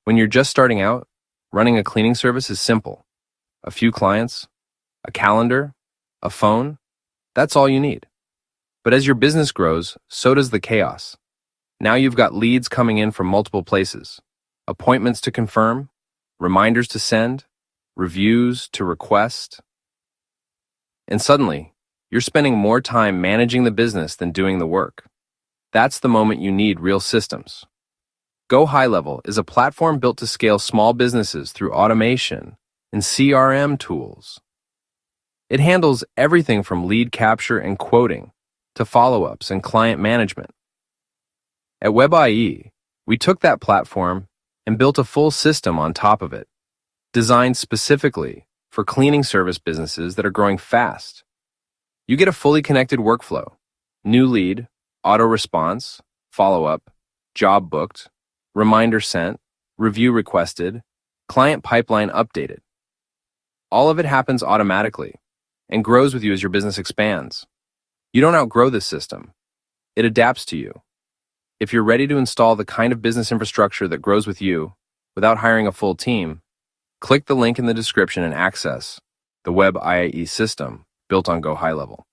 When you're just starting out, running a cleaning service is simple. A few clients, a calendar, a phone, that's all you need. But as your business grows, so does the chaos. Now you've got leads coming in from multiple places, appointments to confirm, reminders to send, reviews to request. And suddenly, you're spending more time managing the business than doing the work. That's the moment you need real systems. Go High Level is a platform built to scale small businesses through automation and CRM tools. It handles everything from lead capture and quoting to follow-ups and client management. At WebIE, we took that platform and built a full system on top of it, designed specifically for cleaning service businesses that are growing fast. You get a fully connected workflow, new lead, auto response, follow-up, job booked, reminder sent, review requested, client pipeline updated. All of it happens automatically and grows with you as your business expands. You don't outgrow this system. It adapts to you. If you're ready to install the kind of business infrastructure that grows with you without hiring a full team, click the link in the description and access the WebIE system built on Go High Level.